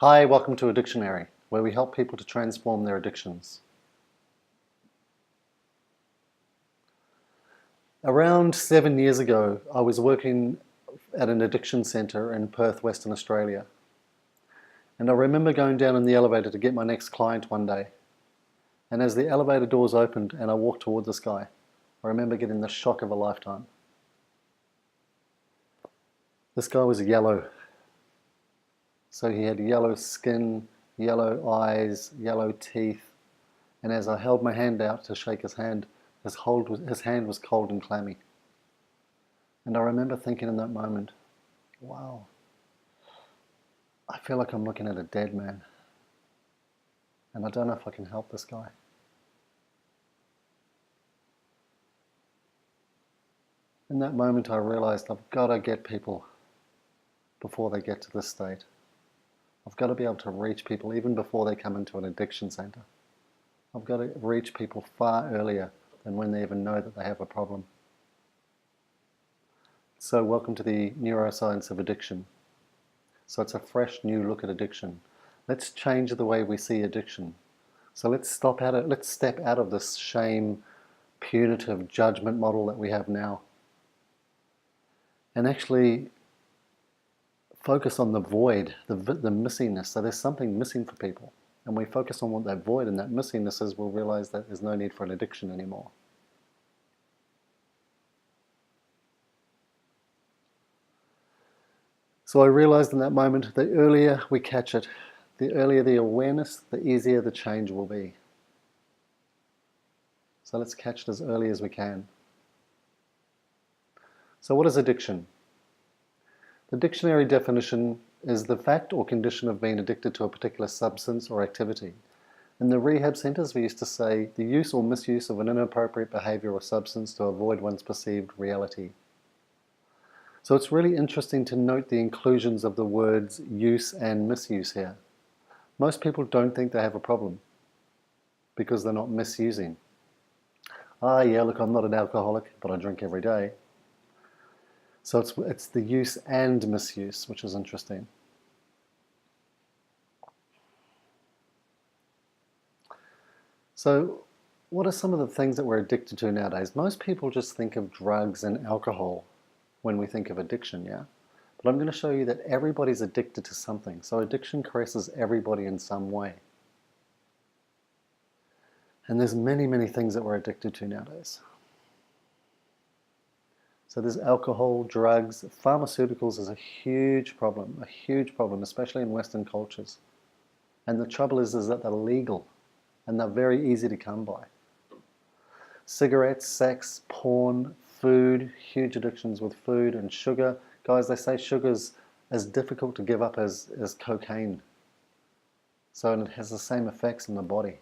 Hi, welcome to Addictionary, where we help people to transform their addictions. Around 7 years ago, I was working at an addiction centre in Perth, Western Australia. And I remember going down in the elevator to get my next client one day. And as the elevator doors opened and I walked toward this guy, I remember getting the shock of a lifetime. This guy was yellow. So he had yellow skin, yellow eyes, yellow teeth. And as I held my hand out to shake his hand, his hand was cold and clammy. And I remember thinking in that moment, wow, I feel like I'm looking at a dead man. And I don't know if I can help this guy. In that moment I realized I've got to get people before they get to this state. I've got to be able to reach people even before they come into an addiction centre. I've got to reach people far earlier than when they even know that they have a problem. So welcome to the neuroscience of addiction. So it's a fresh new look at addiction. Let's change the way we see addiction. So let's step out of this shame, punitive judgment model that we have now. And actually focus on the void, the missingness. So there's something missing for people. And we focus on what that void and that missingness is, we'll realize that there's no need for an addiction anymore. So I realized in that moment, the earlier we catch it, the earlier the awareness, the easier the change will be. So let's catch it as early as we can. So what is addiction? The dictionary definition is the fact or condition of being addicted to a particular substance or activity. In the rehab centres, we used to say the use or misuse of an inappropriate behaviour or substance to avoid one's perceived reality. So it's really interesting to note the inclusions of the words use and misuse here. Most people don't think they have a problem because they're not misusing. Yeah, look, I'm not an alcoholic, but I drink every day. So it's the use and misuse, which is interesting. So what are some of the things that we're addicted to nowadays? Most people just think of drugs and alcohol when we think of addiction, yeah? But I'm going to show you that everybody's addicted to something. So addiction caresses everybody in some way. And there's many, many things that we're addicted to nowadays. So there's alcohol, drugs, pharmaceuticals is a huge problem, especially in Western cultures. And the trouble is that they're legal and they're very easy to come by. Cigarettes, sex, porn, food, huge addictions with food and sugar. Guys, they say sugar's as difficult to give up as cocaine. So it has the same effects in the body.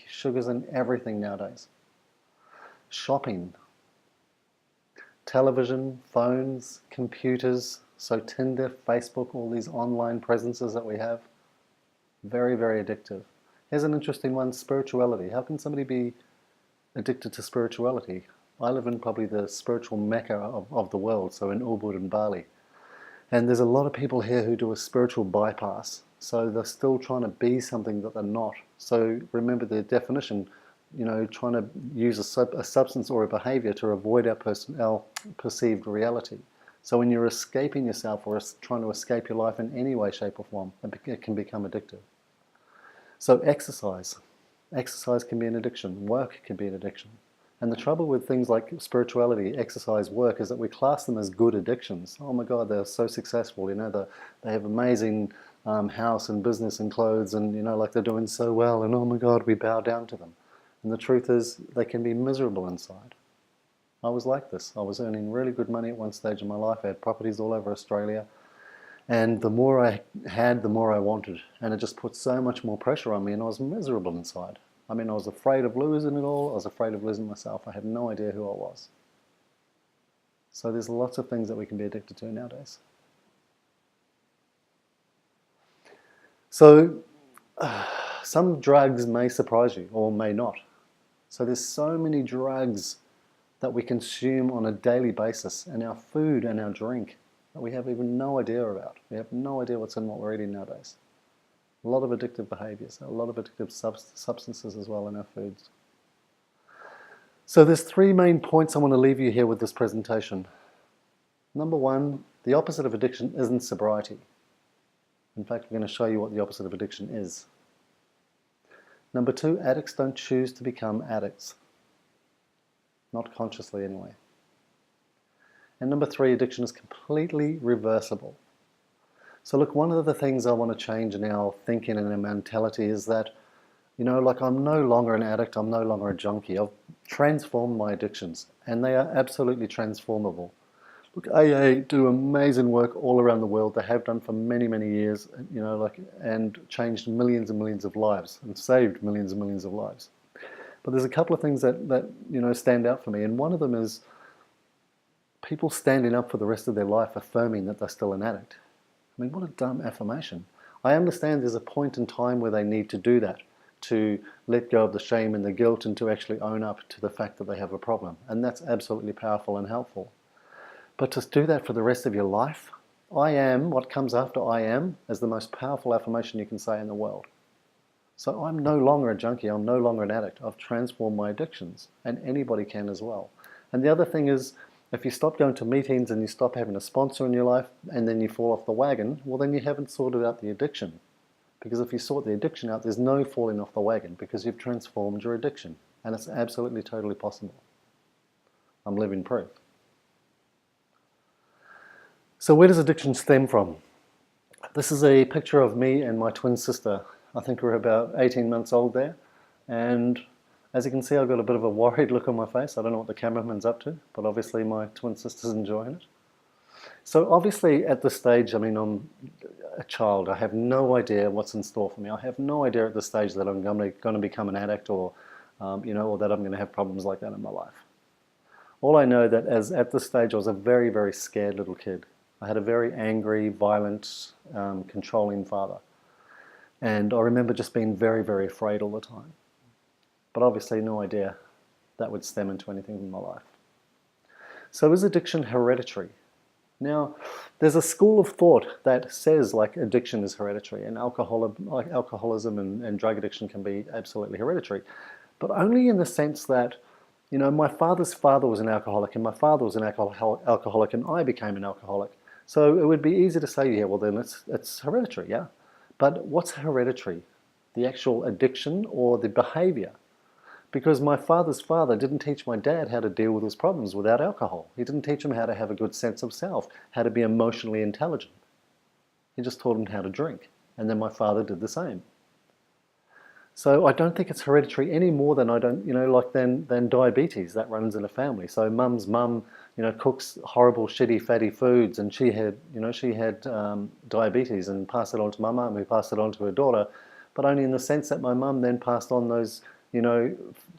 Sugar's in everything nowadays. Shopping. Television, phones, computers, so Tinder, Facebook, all these online presences that we have, very, very addictive. Here's an interesting one, spirituality. How can somebody be addicted to spirituality? I live in probably the spiritual mecca of the world, so in Ubud and Bali. And there's a lot of people here who do a spiritual bypass. So they're still trying to be something that they're not. So remember the definition, trying to use a substance or a behavior to avoid our perceived reality. So when you're escaping yourself or trying to escape your life in any way, shape or form, it can become addictive. So exercise. Exercise can be an addiction. Work can be an addiction. And the trouble with things like spirituality, exercise, work is that we class them as good addictions. Oh my God, they're so successful. They have amazing house and business and clothes and, like they're doing so well. And oh my God, we bow down to them. And the truth is, they can be miserable inside. I was like this. I was earning really good money at one stage in my life. I had properties all over Australia. And the more I had, the more I wanted. And it just put so much more pressure on me, and I was miserable inside. I mean, I was afraid of losing it all. I was afraid of losing myself. I had no idea who I was. So there's lots of things that we can be addicted to nowadays. So some drugs may surprise you or may not. So there's so many drugs that we consume on a daily basis, and our food and our drink that we have even no idea about. We have no idea what's in what we're eating nowadays. A lot of addictive behaviors, a lot of addictive substances as well in our foods. So there's 3 main points I want to leave you here with this presentation. Number 1, the opposite of addiction isn't sobriety. In fact, we're going to show you what the opposite of addiction is. Number 2, addicts don't choose to become addicts. Not consciously anyway. And number 3, addiction is completely reversible. So look, one of the things I want to change in our thinking and our mentality is that, like I'm no longer an addict, I'm no longer a junkie. I've transformed my addictions and they are absolutely transformable. Look, AA do amazing work all around the world. They have done for many, many years, and changed millions and millions of lives and saved millions and millions of lives. But there's a couple of things that stand out for me, and one of them is people standing up for the rest of their life affirming that they're still an addict. I mean, what a dumb affirmation. I understand there's a point in time where they need to do that, to let go of the shame and the guilt and to actually own up to the fact that they have a problem. And that's absolutely powerful and helpful. But to do that for the rest of your life, I am, what comes after I am, is the most powerful affirmation you can say in the world. So I'm no longer a junkie, I'm no longer an addict. I've transformed my addictions, and anybody can as well. And the other thing is, if you stop going to meetings and you stop having a sponsor in your life and then you fall off the wagon, well then you haven't sorted out the addiction. Because if you sort the addiction out, there's no falling off the wagon because you've transformed your addiction. And it's absolutely, totally possible. I'm living proof. So where does addiction stem from? This is a picture of me and my twin sister. I think we're about 18 months old there. And as you can see, I've got a bit of a worried look on my face. I don't know what the cameraman's up to, but obviously my twin sister's enjoying it. So obviously at this stage, I'm a child. I have no idea what's in store for me. I have no idea at this stage that I'm going to become an addict or that I'm going to have problems like that in my life. All I know that at this stage, I was a very, very scared little kid. I had a very angry, violent, controlling father. And I remember just being very, very afraid all the time. But obviously no idea that would stem into anything in my life. So is addiction hereditary? Now, there's a school of thought that says addiction is hereditary, and alcoholism and drug addiction can be absolutely hereditary. But only in the sense that, my father's father was an alcoholic and my father was an alcoholic and I became an alcoholic. So it would be easy to say, yeah, well then it's hereditary, yeah? But what's hereditary? The actual addiction or the behavior? Because my father's father didn't teach my dad how to deal with his problems without alcohol. He didn't teach him how to have a good sense of self, how to be emotionally intelligent. He just taught him how to drink. And then my father did the same. So I don't think it's hereditary any more than than diabetes that runs in a family. So mum's mum, cooks horrible, shitty, fatty foods, and she had diabetes and passed it on to my mum, who passed it on to her daughter, but only in the sense that my mum then passed on those,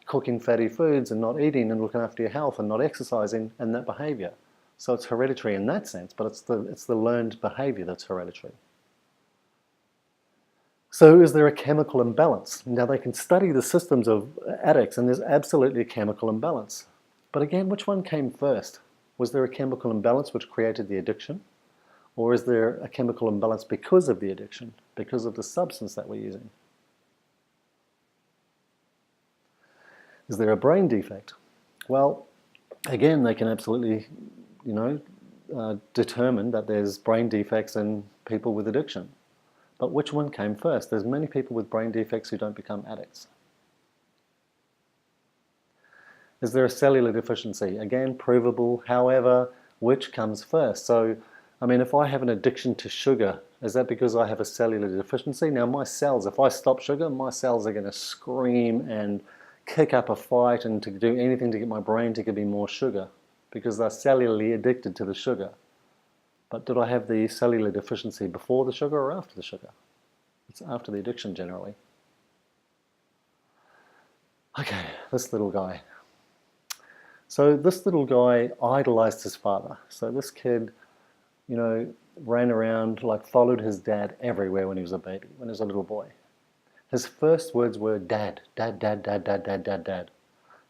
cooking fatty foods and not eating and looking after your health and not exercising and that behavior. So it's hereditary in that sense, but it's the learned behavior that's hereditary. So is there a chemical imbalance? Now they can study the systems of addicts and there's absolutely a chemical imbalance. But again, which one came first? Was there a chemical imbalance which created the addiction? Or is there a chemical imbalance because of the addiction, because of the substance that we're using? Is there a brain defect? Well, again, they can absolutely, determine that there's brain defects in people with addiction. But which one came first? There's many people with brain defects who don't become addicts. Is there a cellular deficiency? Again, provable. However, which comes first? So, if I have an addiction to sugar, is that because I have a cellular deficiency? Now, my cells, if I stop sugar, my cells are going to scream and kick up a fight and to do anything to get my brain to give me more sugar because they're cellularly addicted to the sugar. But did I have the cellular deficiency before the sugar or after the sugar? It's after the addiction generally. Okay, this little guy. So this little guy idolized his father. So this kid, ran around, followed his dad everywhere when he was a baby, when he was a little boy. His first words were dad, dad, dad, dad, dad, dad, dad, dad.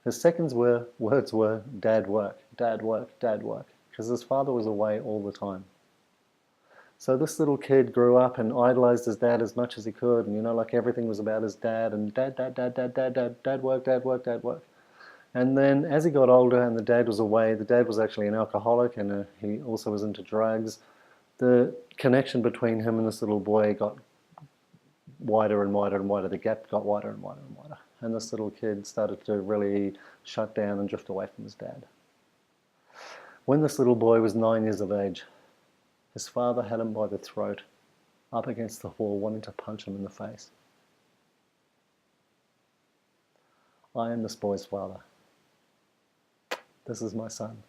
His second words were dad work, dad work, dad work, because his father was away all the time. So this little kid grew up and idolized his dad as much as he could, and like everything was about his dad, and dad work, dad work, dad work. And then as he got older and the dad was away, the dad was actually an alcoholic, and he also was into drugs. The connection between him and this little boy got wider and wider and wider. The gap got wider and wider and wider. And this little kid started to really shut down and drift away from his dad. When this little boy was 9 years of age, his father had him by the throat, up against the wall, wanting to punch him in the face. I am this boy's father. This is my son.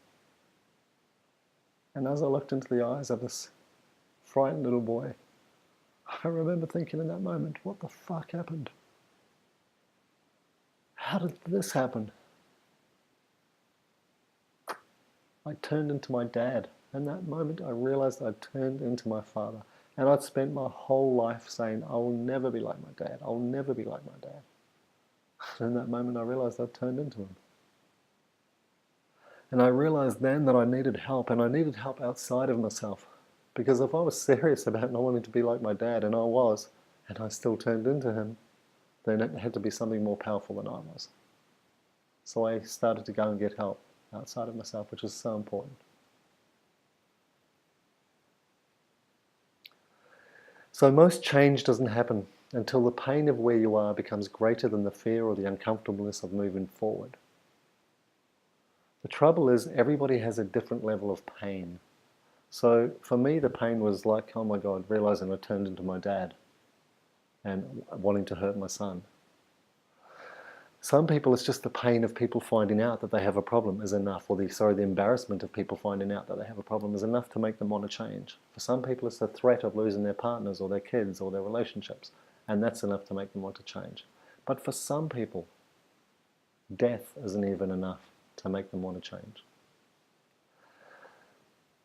And as I looked into the eyes of this frightened little boy, I remember thinking in that moment, what the fuck happened? How did this happen? I turned into my dad. In that moment, I realized I'd turned into my father. And I'd spent my whole life saying, I will never be like my dad. I'll never be like my dad. And in that moment, I realized I'd turned into him. And I realized then that I needed help, and I needed help outside of myself. Because if I was serious about not wanting to be like my dad, and I was, and I still turned into him, then it had to be something more powerful than I was. So I started to go and get help outside of myself, which is so important. So most change doesn't happen until the pain of where you are becomes greater than the fear or the uncomfortableness of moving forward. The trouble is, everybody has a different level of pain. So for me, the pain was like, oh my God, realizing I turned into my dad and wanting to hurt my son. Some people, it's just the pain of people finding out that they have a problem is enough, or the embarrassment of people finding out that they have a problem is enough to make them want to change. For some people, it's the threat of losing their partners or their kids or their relationships, and that's enough to make them want to change. But for some people, death isn't even enough to make them want to change.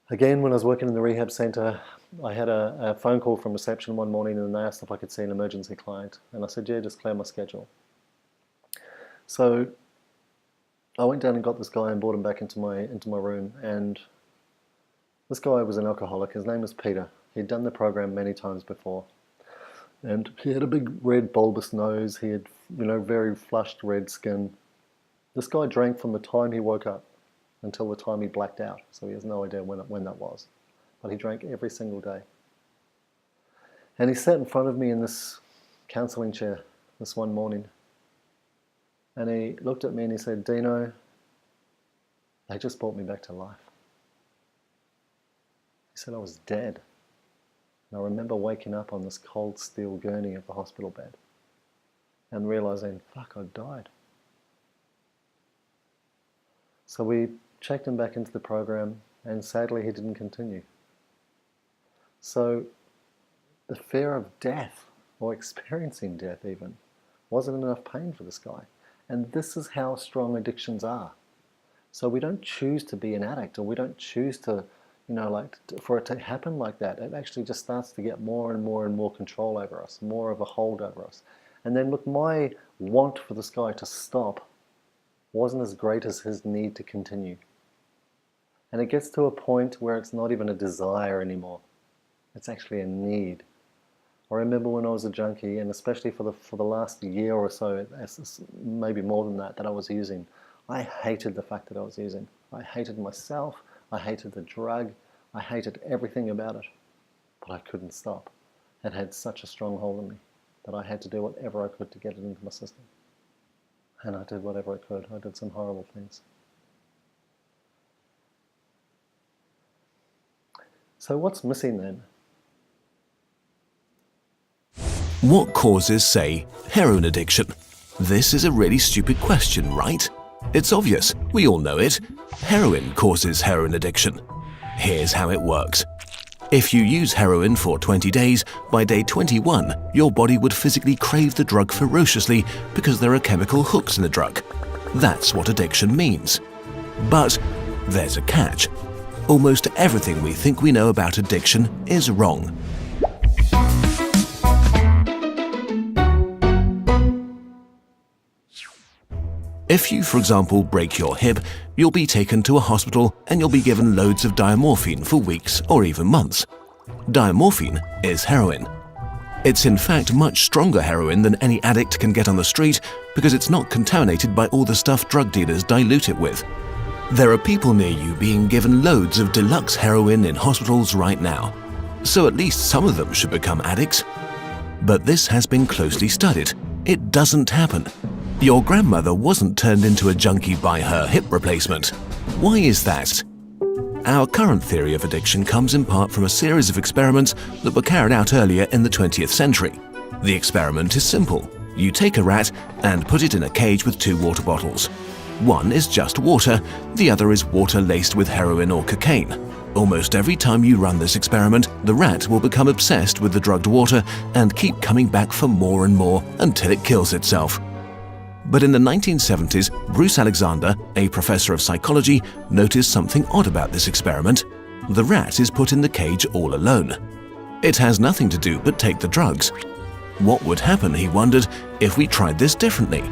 Again, when I was working in the rehab center, I had a phone call from reception one morning, and they asked if I could see an emergency client. And I said, yeah, just clear my schedule. So I went down and got this guy and brought him back into my room. And this guy was an alcoholic. His name was Peter. He'd done the program many times before. And he had a big red bulbous nose. He had, very flushed red skin. This guy drank from the time he woke up until the time he blacked out. So he has no idea when that was. But he drank every single day. And he sat in front of me in this counseling chair this one morning. And he looked at me and he said, Dino, they just brought me back to life. He said I was dead. And I remember waking up on this cold steel gurney of the hospital bed and realizing, fuck, I died. So we checked him back into the program, and sadly he didn't continue. So the fear of death, or experiencing death even, wasn't enough pain for this guy. And this is how strong addictions are. So we don't choose to be an addict, or we don't choose to, for it to happen like that. It actually just starts to get more and more and more control over us, more of a hold over us. And then look, my want for this guy to stop wasn't as great as his need to continue. And it gets to a point where it's not even a desire anymore. It's actually a need. I remember when I was a junkie, and especially for the last year or so, maybe more than that I was using, I hated the fact that I was using. I hated myself, I hated the drug, I hated everything about it. But I couldn't stop. It had such a strong hold on me that I had to do whatever I could to get it into my system. And I did whatever I could. I did some horrible things. So what's missing then? What causes, say, heroin addiction? This is a really stupid question, right? It's obvious, we all know it. Heroin causes heroin addiction. Here's how it works. If you use heroin for 20 days, by day 21, your body would physically crave the drug ferociously because there are chemical hooks in the drug. That's what addiction means. But there's a catch. Almost everything we think we know about addiction is wrong. If you, for example, break your hip, you'll be taken to a hospital and you'll be given loads of diamorphine for weeks or even months. Diamorphine is heroin. It's in fact much stronger heroin than any addict can get on the street because it's not contaminated by all the stuff drug dealers dilute it with. There are people near you being given loads of deluxe heroin in hospitals right now, so at least some of them should become addicts. But this has been closely studied. It doesn't happen. Your grandmother wasn't turned into a junkie by her hip replacement. Why is that? Our current theory of addiction comes in part from a series of experiments that were carried out earlier in the 20th century. The experiment is simple. You take a rat and put it in a cage with 2 water bottles. One is just water, the other is water laced with heroin or cocaine. Almost every time you run this experiment, the rat will become obsessed with the drugged water and keep coming back for more and more until it kills itself. But in the 1970s, Bruce Alexander, a professor of psychology, noticed something odd about this experiment. The rat is put in the cage all alone. It has nothing to do but take the drugs. What would happen, he wondered, if we tried this differently?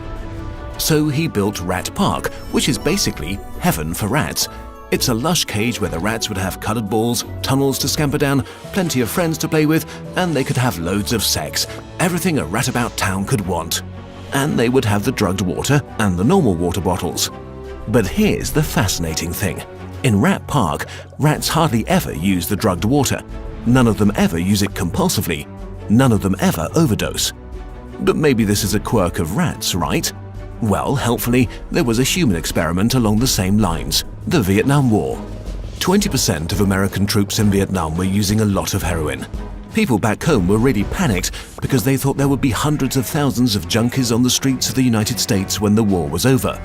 So he built Rat Park, which is basically heaven for rats. It's a lush cage where the rats would have coloured balls, tunnels to scamper down, plenty of friends to play with, and they could have loads of sex. Everything a rat about town could want. And they would have the drugged water and the normal water bottles. But here's the fascinating thing. In Rat Park, rats hardly ever use the drugged water. None of them ever use it compulsively. None of them ever overdose. But maybe this is a quirk of rats, right? Well, helpfully, there was a human experiment along the same lines, the Vietnam War. 20% of American troops in Vietnam were using a lot of heroin. People back home were really panicked because they thought there would be hundreds of thousands of junkies on the streets of the United States when the war was over.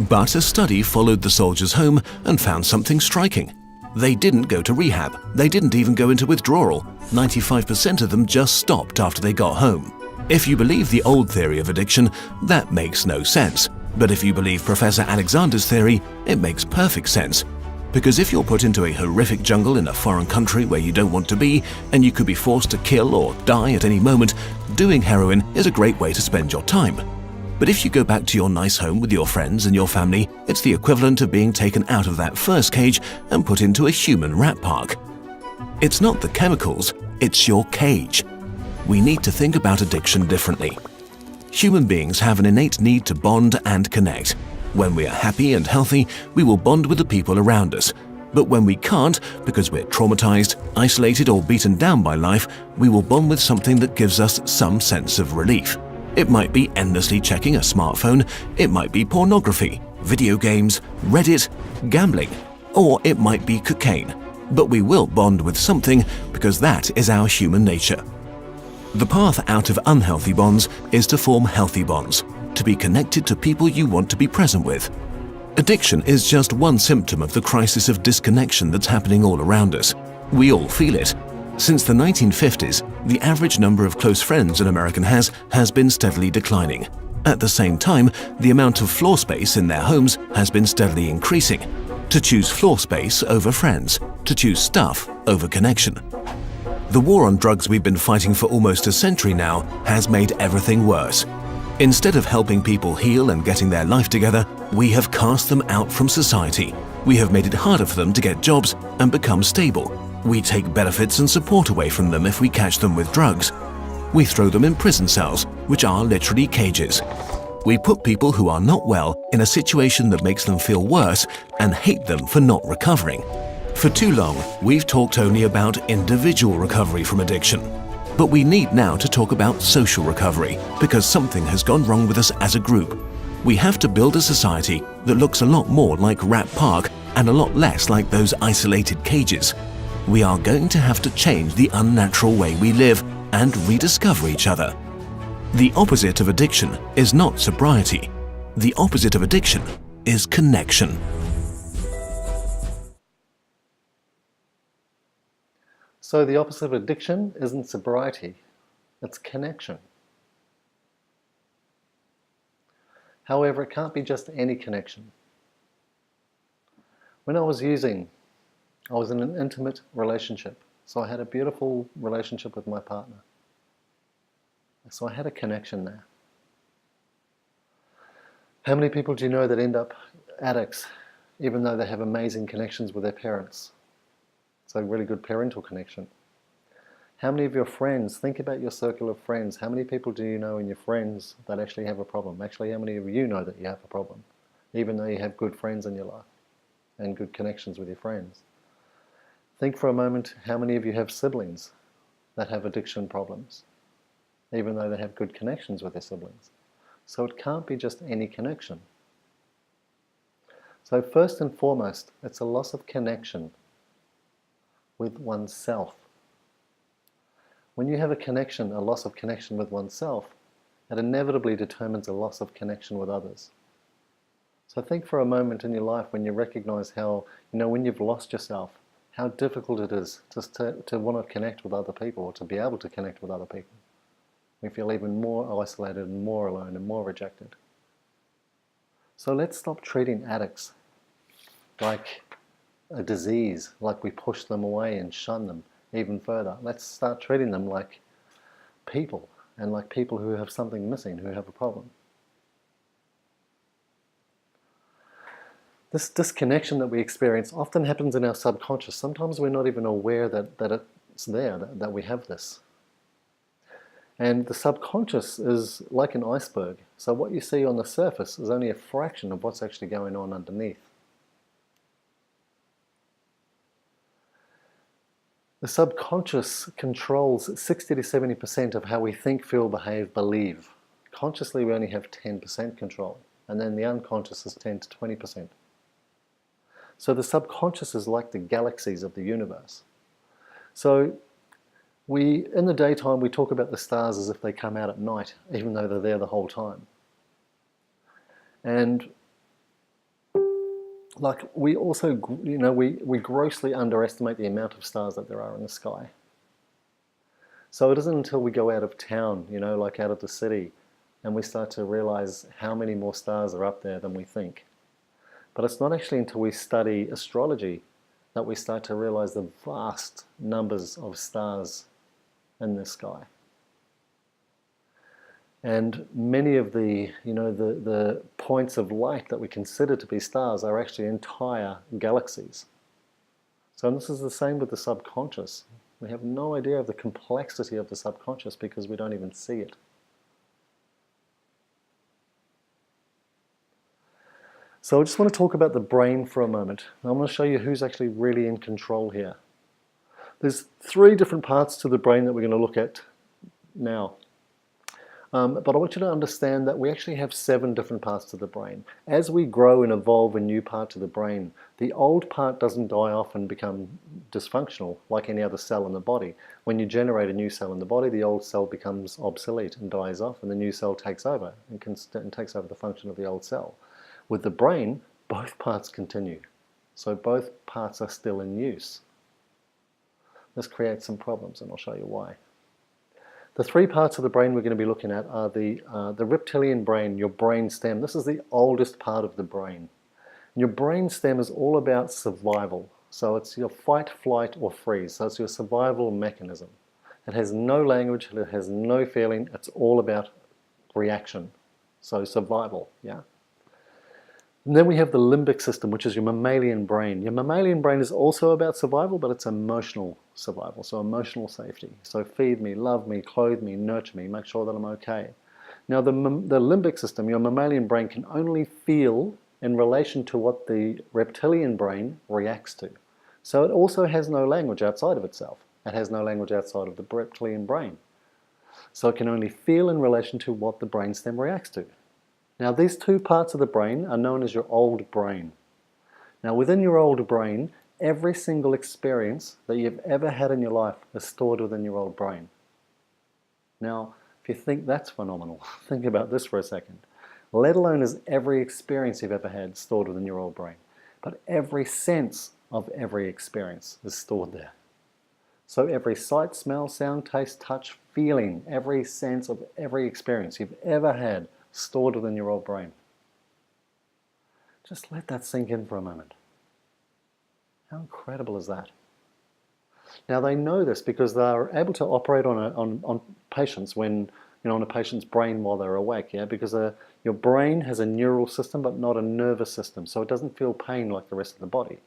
But a study followed the soldiers home and found something striking. They didn't go to rehab. They didn't even go into withdrawal. 95% of them just stopped after they got home. If you believe the old theory of addiction, that makes no sense. But if you believe Professor Alexander's theory, it makes perfect sense. Because if you're put into a horrific jungle in a foreign country where you don't want to be, and you could be forced to kill or die at any moment, doing heroin is a great way to spend your time. But if you go back to your nice home with your friends and your family, it's the equivalent of being taken out of that first cage and put into a human rat park. It's not the chemicals, it's your cage. We need to think about addiction differently. Human beings have an innate need to bond and connect. When we are happy and healthy, we will bond with the people around us. But when we can't, because we're traumatized, isolated, or beaten down by life, we will bond with something that gives us some sense of relief. It might be endlessly checking a smartphone, it might be pornography, video games, Reddit, gambling, or it might be cocaine. But we will bond with something because that is our human nature. The path out of unhealthy bonds is to form healthy bonds, to be connected to people you want to be present with. Addiction is just one symptom of the crisis of disconnection that's happening all around us. We all feel it. Since the 1950s, the average number of close friends an American has been steadily declining. At the same time, the amount of floor space in their homes has been steadily increasing. To choose floor space over friends, to choose stuff over connection. The war on drugs we've been fighting for almost a century now has made everything worse. Instead of helping people heal and getting their life together, we have cast them out from society. We have made it harder for them to get jobs and become stable. We take benefits and support away from them if we catch them with drugs. We throw them in prison cells, which are literally cages. We put people who are not well in a situation that makes them feel worse and hate them for not recovering. For too long, we've talked only about individual recovery from addiction. But we need now to talk about social recovery because something has gone wrong with us as a group. We have to build a society that looks a lot more like Rat Park and a lot less like those isolated cages. We are going to have to change the unnatural way we live and rediscover each other. The opposite of addiction is not sobriety. The opposite of addiction is connection. So the opposite of addiction isn't sobriety, it's connection. However, it can't be just any connection. When I was in an intimate relationship. So I had a beautiful relationship with my partner. So I had a connection there. How many people do you know that end up addicts, even though they have amazing connections with their parents? It's a really good parental connection. How many of your friends, think about your circle of friends, how many people do you know in your friends that actually have a problem? Actually, how many of you know that you have a problem, even though you have good friends in your life and good connections with your friends? Think for a moment, how many of you have siblings that have addiction problems, even though they have good connections with their siblings? So it can't be just any connection. So first and foremost, it's a loss of connection with oneself. When you have a connection, a loss of connection with oneself, it inevitably determines a loss of connection with others. So think for a moment in your life when you recognize how, when you've lost yourself, how difficult it is just to want to connect with other people, or to be able to connect with other people. We feel even more isolated and more alone and more rejected. So let's stop treating addicts like a disease, like we push them away and shun them even further. Let's start treating them like people, and like people who have something missing, who have a problem. This disconnection that we experience often happens in our subconscious. Sometimes we're not even aware that it's there, that we have this. And the subconscious is like an iceberg. So what you see on the surface is only a fraction of what's actually going on underneath. The subconscious controls 60 to 70% of how we think, feel, behave, believe. Consciously, we only have 10% control, and then the unconscious is 10 to 20%. So the subconscious is like the galaxies of the universe. So in the daytime, we talk about the stars as if they come out at night, even though they're there the whole time. And like we also, we grossly underestimate the amount of stars that there are in the sky. So it isn't until we go out of town, like out of the city, and we start to realize how many more stars are up there than we think. But it's not actually until we study astrology that we start to realize the vast numbers of stars in the sky. And many of the points of light that we consider to be stars are actually entire galaxies. So this is the same with the subconscious. We have no idea of the complexity of the subconscious because we don't even see it. So I just want to talk about the brain for a moment. I want to show you who's actually really in control here. There's 3 different parts to the brain that we're going to look at now. But I want you to understand that we actually have 7 different parts to the brain. As we grow and evolve a new part to the brain, the old part doesn't die off and become dysfunctional like any other cell in the body. When you generate a new cell in the body, the old cell becomes obsolete and dies off, and the new cell takes over and takes over the function of the old cell. With the brain, both parts continue. So both parts are still in use. This creates some problems, and I'll show you why. The 3 parts of the brain we're going to be looking at are the reptilian brain, your brain stem. This is the oldest part of the brain. And your brain stem is all about survival. So it's your fight, flight, or freeze. So it's your survival mechanism. It has no language, it has no feeling. It's all about reaction. So survival, yeah? And then we have the limbic system, which is your mammalian brain. Your mammalian brain is also about survival, but it's emotional survival, so emotional safety. So feed me, love me, clothe me, nurture me, make sure that I'm okay. Now the limbic system, your mammalian brain, can only feel in relation to what the reptilian brain reacts to. So it also has no language outside of itself. It has no language outside of the reptilian brain. So it can only feel in relation to what the brainstem reacts to. Now these 2 parts of the brain are known as your old brain. Now within your old brain, every single experience that you've ever had in your life is stored within your old brain. Now, if you think that's phenomenal, think about this for a second. Let alone is every experience you've ever had stored within your old brain. But every sense of every experience is stored there. So every sight, smell, sound, taste, touch, feeling, every sense of every experience you've ever had stored within your old brain. Just let that sink in for a moment. How incredible is that? Now they know this because they're able to operate on patients when, on a patient's brain while they're awake, yeah? Because your brain has a neural system but not a nervous system, so it doesn't feel pain like the rest of the body.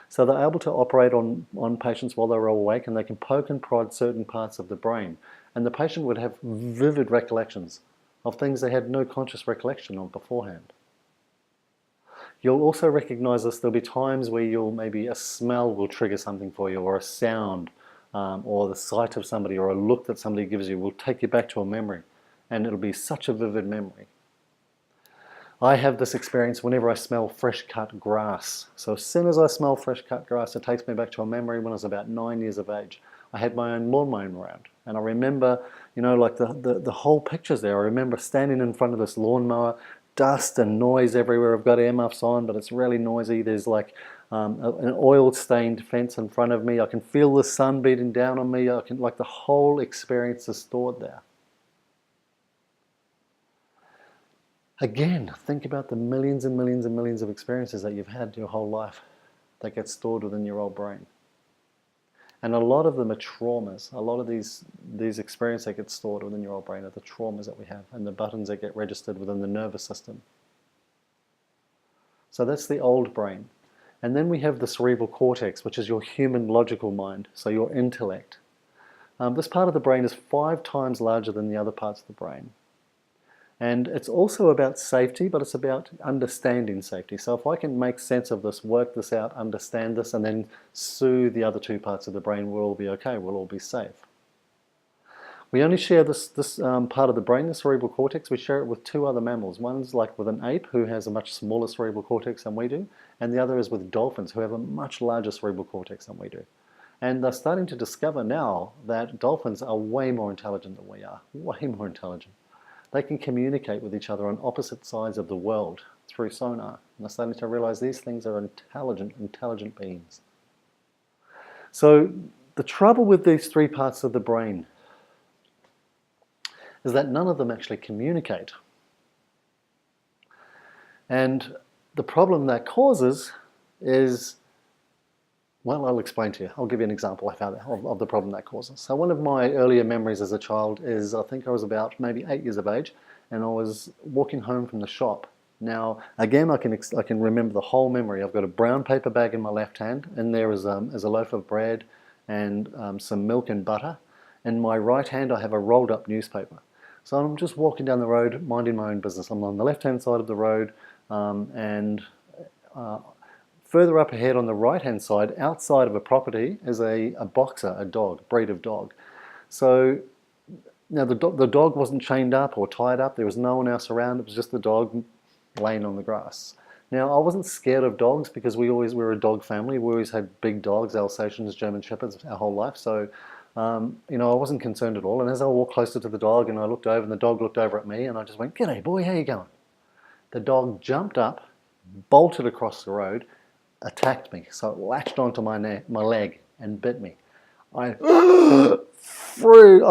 So they're able to operate on patients while they're awake, and they can poke and prod certain parts of the brain. And the patient would have vivid recollections of things they had no conscious recollection of beforehand. You'll also recognize this. There'll be times where maybe a smell will trigger something for you, or a sound, or the sight of somebody, or a look that somebody gives you will take you back to a memory, and it'll be such a vivid memory. I have this experience whenever I smell fresh cut grass. So as soon as I smell fresh cut grass, it takes me back to a memory when I was about 9 years of age. I had my own lawn mowing around, and I remember, like the whole picture's there. I remember standing in front of this lawnmower, dust and noise everywhere. I've got earmuffs on, but it's really noisy. There's like an oil-stained fence in front of me. I can feel the sun beating down on me. The whole experience is stored there. Again, think about the millions and millions and millions of experiences that you've had your whole life that get stored within your old brain. And a lot of them are traumas. A lot of these experiences that get stored within your old brain are the traumas that we have, and the buttons that get registered within the nervous system. So that's the old brain. And then we have the cerebral cortex, which is your human logical mind, so your intellect. This part of the brain is 5 times larger than the other parts of the brain. And it's also about safety, but it's about understanding safety. So if I can make sense of this, work this out, understand this, and then soothe the other 2 parts of the brain, we'll all be okay, we'll all be safe. We only share this part of the brain, the cerebral cortex, we share it with 2 other mammals. One's like with an ape, who has a much smaller cerebral cortex than we do, and the other is with dolphins, who have a much larger cerebral cortex than we do. And they're starting to discover now that dolphins are way more intelligent than we are, way more intelligent. They can communicate with each other on opposite sides of the world through sonar. And they're starting to realize these things are intelligent beings. So the trouble with these 3 parts of the brain is that none of them actually communicate. And the problem that causes is, well, I'll explain to you. I'll give you an example of the problem that causes. So one of my earlier memories as a child is, I think I was about maybe 8 years of age, and I was walking home from the shop. Now, again, I can remember the whole memory. I've got a brown paper bag in my left hand, and there is a loaf of bread and some milk and butter. In my right hand, I have a rolled up newspaper. So I'm just walking down the road, minding my own business. I'm on the left-hand side of the road, and further up ahead on the right-hand side, outside of a property, is a boxer, a dog, breed of dog. So now the dog wasn't chained up or tied up. There was no one else around. It was just the dog laying on the grass. Now, I wasn't scared of dogs because we're a dog family. We always had big dogs, Alsatians, German Shepherds, our whole life. So, I wasn't concerned at all. And as I walked closer to the dog and I looked over, and the dog looked over at me, and I just went, "G'day, boy, how you going?" The dog jumped up, bolted across the road, attacked me. So it latched onto my leg and bit me. I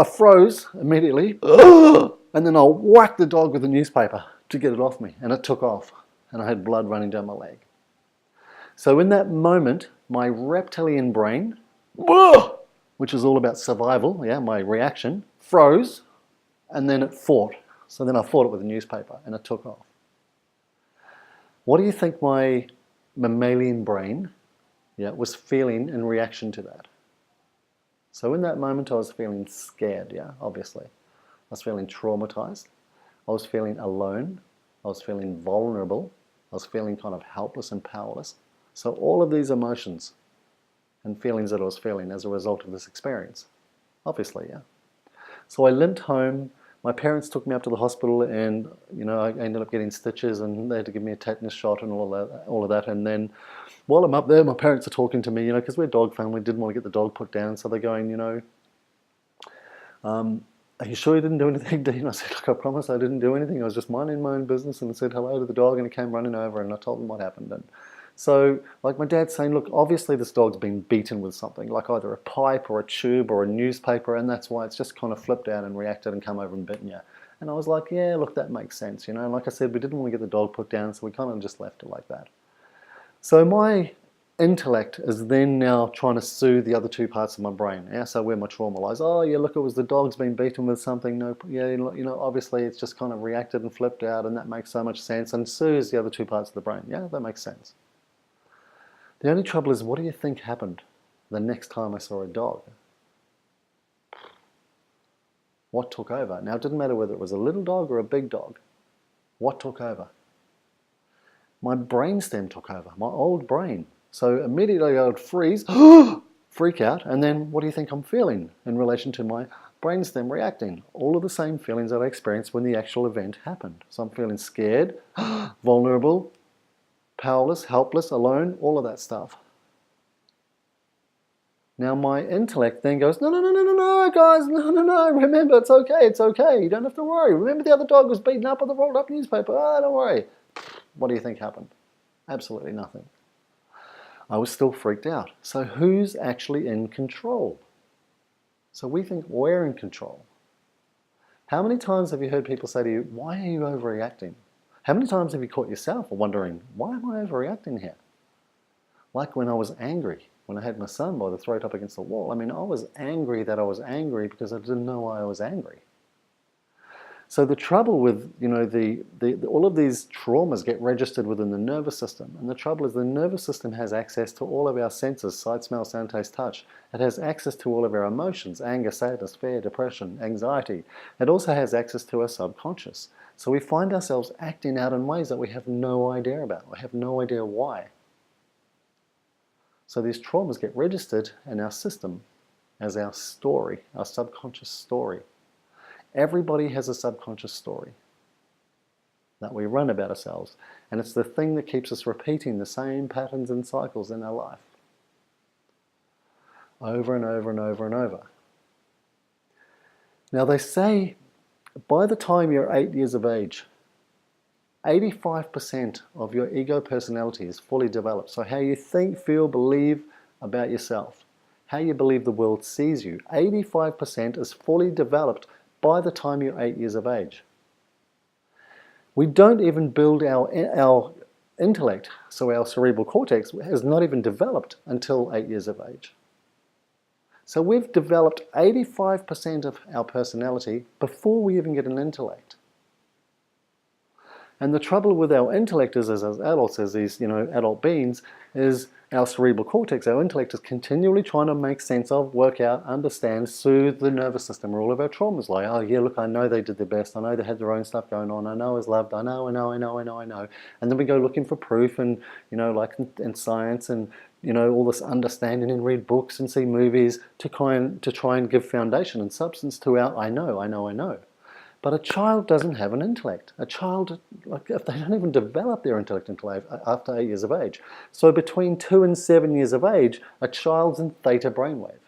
froze immediately, and then I whacked the dog with a newspaper to get it off me, and it took off, and I had blood running down my leg. So in that moment, my reptilian brain, which is all about survival, my reaction, froze, and then it fought. So then I fought it with a newspaper, and it took off. What do you think my mammalian brain was feeling in reaction to that? So in that moment, I was feeling scared, obviously. I was feeling traumatized. I was feeling alone. I was feeling vulnerable. I was feeling kind of helpless and powerless. So all of these emotions and feelings that I was feeling as a result of this experience, obviously, So I limped home. My parents took me up to the hospital, and I ended up getting stitches, and they had to give me a tetanus shot and all of that. And then while I'm up there, my parents are talking to me, because we're a dog family, didn't want to get the dog put down. So they're going, "Are you sure you didn't do anything, Dean?" I said, "Look, I promise I didn't do anything. I was just minding my own business," and said hello to the dog, and he came running over, and I told him what happened. And so, like my dad's saying, look, obviously this dog's been beaten with something, like either a pipe or a tube or a newspaper, and that's why it's just kind of flipped out and reacted and come over and bitten you. And I was like, yeah, look, that makes sense, And like I said, we didn't want to get the dog put down, so we kind of just left it like that. So my intellect is then now trying to soothe the other 2 parts of my brain. So where my trauma lies, oh yeah, look, it was the dog's been beaten with something. No, obviously it's just kind of reacted and flipped out, and that makes so much sense, and soothes the other 2 parts of the brain. Yeah, that makes sense. The only trouble is, what do you think happened the next time I saw a dog? What took over? Now, it didn't matter whether it was a little dog or a big dog. What took over? My brainstem took over, my old brain. So immediately I would freeze, freak out, and then what do you think I'm feeling in relation to my brainstem reacting? All of the same feelings that I experienced when the actual event happened. So I'm feeling scared, vulnerable, powerless, helpless, alone, all of that stuff. Now my intellect then goes, no, no, no, no, no, no, guys, no, no, no, remember, it's okay, you don't have to worry. Remember the other dog was beaten up with a rolled up newspaper, don't worry. What do you think happened? Absolutely nothing. I was still freaked out. So who's actually in control? So we think we're in control. How many times have you heard people say to you, why are you overreacting? How many times have you caught yourself wondering, why am I overreacting here? Like when I was angry, when I had my son by the throat up against the wall. I mean, I was angry that I was angry because I didn't know why I was angry. So the trouble with, all of these traumas get registered within the nervous system. And the trouble is the nervous system has access to all of our senses, sight, smell, sound, taste, touch. It has access to all of our emotions, anger, sadness, fear, depression, anxiety. It also has access to our subconscious. So we find ourselves acting out in ways that we have no idea about. We have no idea why. So these traumas get registered in our system as our story, our subconscious story. Everybody has a subconscious story that we run about ourselves, and it's the thing that keeps us repeating the same patterns and cycles in our life over and over and over and over. Now they say by the time you're 8 years of age, 85% of your ego personality is fully developed. So how you think, feel, believe about yourself, how you believe the world sees you, 85% is fully developed by the time you're 8 years of age. We don't even build our intellect, so our cerebral cortex is not even developed until 8 years of age. So we've developed 85% of our personality before we even get an intellect. And the trouble with our intellect is, as adults, as these adult beings, is our cerebral cortex, our intellect, is continually trying to make sense of, work out, understand, soothe the nervous system where all of our traumas lie. Oh yeah, look, I know they did their best. I know they had their own stuff going on. I know I was loved. I know. And then we go looking for proof, and like in science, and all this understanding, and read books and see movies to try and give foundation and substance to our I know. But a child doesn't have an intellect. A child, if they don't even develop their intellect until after 8 years of age. So between 2 and 7 years of age, a child's in theta brainwave,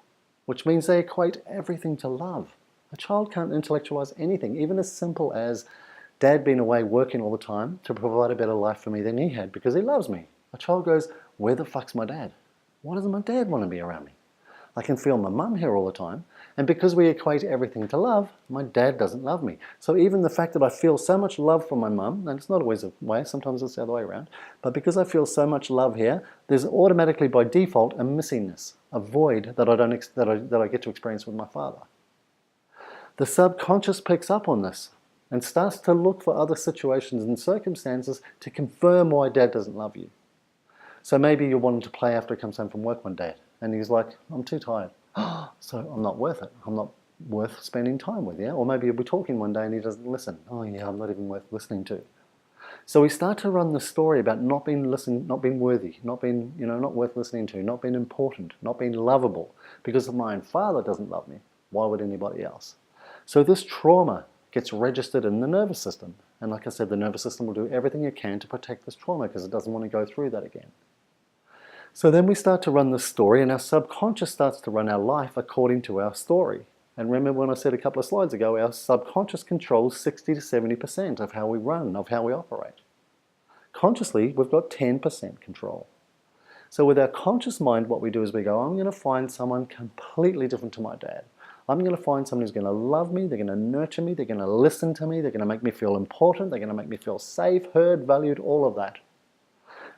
which means they equate everything to love. A child can't intellectualize anything, even as simple as Dad being away working all the time to provide a better life for me than he had because he loves me. A child goes, where the fuck's my dad? Why doesn't my dad want to be around me? I can feel my mum here all the time, and because we equate everything to love, my dad doesn't love me. So even the fact that I feel so much love for my mum, and it's not always the way, sometimes it's the other way around, but because I feel so much love here, there's automatically by default a missingness, a void that I get to experience with my father. The subconscious picks up on this and starts to look for other situations and circumstances to confirm why Dad doesn't love you. So maybe you're wanting to play after he comes home from work one day, and he's like, I'm too tired. So I'm not worth it. I'm not worth spending time with, yeah? Or maybe you'll be talking one day and he doesn't listen. Oh yeah, I'm not even worth listening to. So we start to run the story about not being worthy, not being, not worth listening to, not being important, not being lovable. Because if my own father doesn't love me, why would anybody else? So this trauma gets registered in the nervous system. And like I said, the nervous system will do everything it can to protect this trauma because it doesn't want to go through that again. So then we start to run the story, and our subconscious starts to run our life according to our story. And remember when I said a couple of slides ago, our subconscious controls 60 to 70% of how we run, of how we operate. Consciously, we've got 10% control. So with our conscious mind, what we do is we go, I'm going to find someone completely different to my dad. I'm going to find someone who's going to love me, they're going to nurture me, they're going to listen to me, they're going to make me feel important, they're going to make me feel safe, heard, valued, all of that.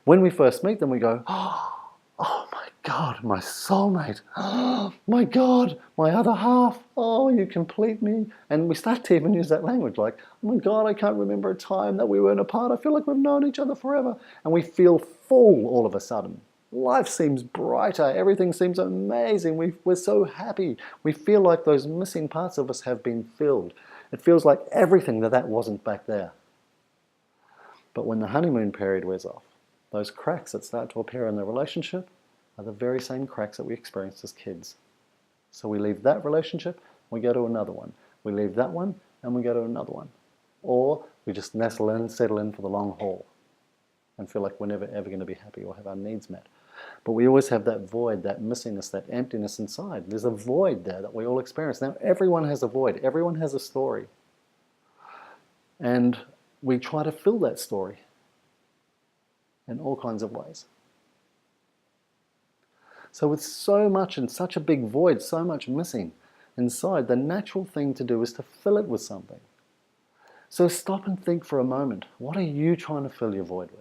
When we first meet them, we go, oh my God, my soulmate. Oh my God, my other half. Oh, you complete me. And we start to even use that language like, oh my God, I can't remember a time that we weren't apart. I feel like we've known each other forever. And we feel full all of a sudden. Life seems brighter. Everything seems amazing. We're so happy. We feel like those missing parts of us have been filled. It feels like everything that wasn't back there. But when the honeymoon period wears off, those cracks that start to appear in the relationship are the very same cracks that we experienced as kids. So we leave that relationship, we go to another one. We leave that one, and we go to another one. Or we just nestle in, settle in for the long haul, and feel like we're never ever going to be happy or have our needs met. But we always have that void, that missingness, that emptiness inside. There's a void there that we all experience. Now, everyone has a void. Everyone has a story. And we try to fill that story in all kinds of ways. So with so much and such a big void, so much missing inside, the natural thing to do is to fill it with something. So stop and think for a moment. What are you trying to fill your void with?